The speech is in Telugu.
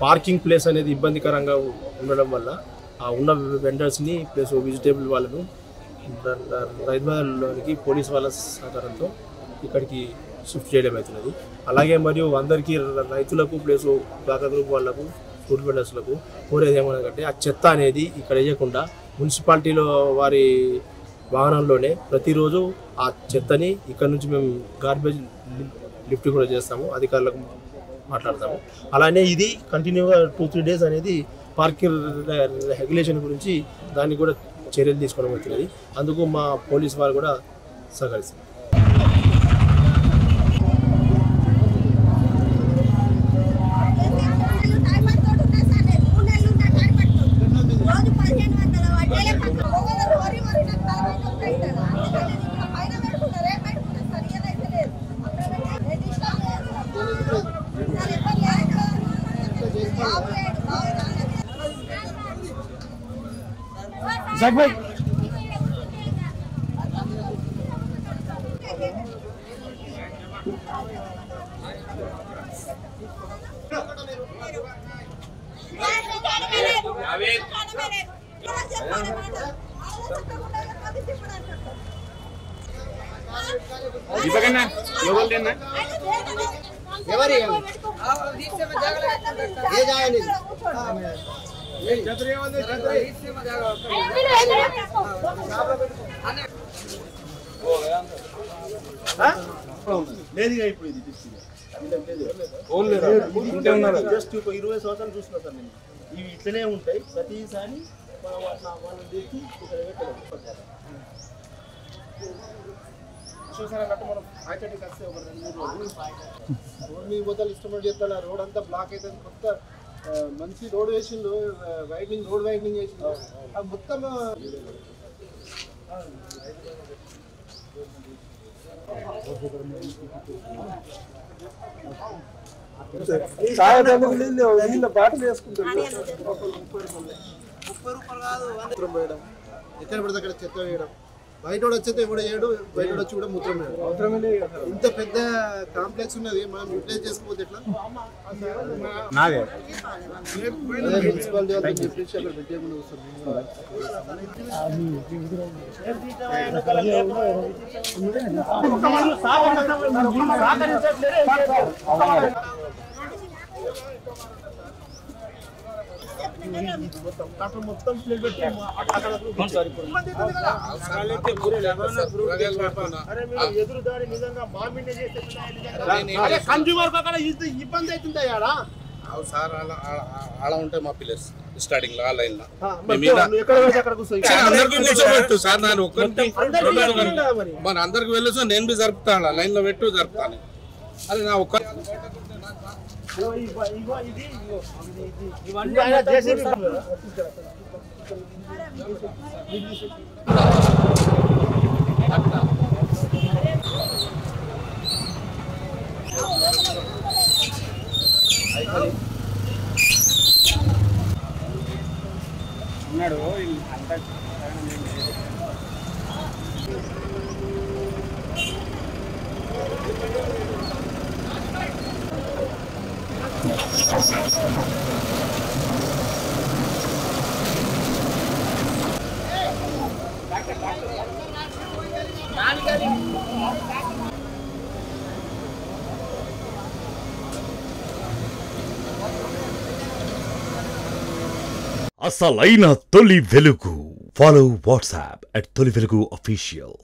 పార్కింగ్ ప్లేస్ అనేది ఇబ్బందికరంగా ఉండడం వల్ల ఉన్న వెండర్స్ని ప్లస్ వెజిటేబుల్ వాళ్ళను రైతు బజార్లోనికి పోలీస్ వాళ్ళ సహకారంతో ఇక్కడికి షిఫ్ట్ చేయడం అవుతున్నది. అలాగే మరియు అందరికీ రైతులకు ప్లస్ గ్రాహకులకు వాళ్ళకు ఫుడ్ వెండర్స్లకు కోరేది ఏమనకంటే ఆ చెత్త అనేది ఇక్కడ వేయకుండా మున్సిపాలిటీలో వారి వాహనంలోనే ప్రతిరోజు ఆ చెత్తని ఇక్కడ నుంచి మేము గార్బేజ్ లిఫ్ట్ కూడా చేస్తాము, అధికారులకు మాట్లాడతాము. అలానే ఇది కంటిన్యూగా 2-3 డేస్ అనేది పార్కింగ్ రెగ్యులేషన్ గురించి దాన్ని కూడా చర్యలు తీసుకోవడం అవుతున్నది. అందుకు మా పోలీస్ వారు కూడా సహకరిస్తారు. జస్ట్ 20 సంవత్సరాలు చూస్తున్నా సార్ నేను. ఇవి ఇట్లనే ఉంటాయి ప్రతిసారి వాళ్ళని తెచ్చి చూసారా అన్నట్టు మనం ఆయకటికి వస్తే ఒక 2-3 రోజులు రోడ్ మీద పోతాలు ఇష్టపడి చేస్తారు. ఆ రోడ్ అంతా బ్లాక్ అవుతుంది. కొత్త మంచి రోడ్ వేసిండు, రోడ్ వైడనింగ్ వేసిండు. అది మొత్తం బాటలు వేసుకుంటారు. 30 రూపాయలు కాదు, మూత్రం వేయడం, ఎక్కడ పడితే అక్కడ చెత్త వేయడం, బయట వచ్చేస్తే కూడా చేయడు, బయట వచ్చి కూడా మూత్రం వేయడం. ఇంత పెద్ద కాంప్లెక్స్ ఉన్నది, మనం యూటిలైజ్ చేసుకోకపోతే ఎట్లా? మొత్తం ప్లేట్ పెట్టి ఎదురుదారి నిజంగా మామిడి చేస్తే కన్జ్యూమర్ అక్కడ ఇబ్బంది అవుతుంది. సార్ అలా ఉంటాయి మా పిల్లర్స్ స్టార్టింగ్ లో ఆ లైన్ లో సార్ నేను మన అందరికి వెళ్ళొచ్చు, నేను బి జరుపుతాను లైన్ లో పెట్టు జరుపుతాను. అది నా ఒక్క ఉన్నాడు అంత అసలైన తొలి వెలుగు. ఫాలో వాట్సాప్ @తొలి వెలుగు official.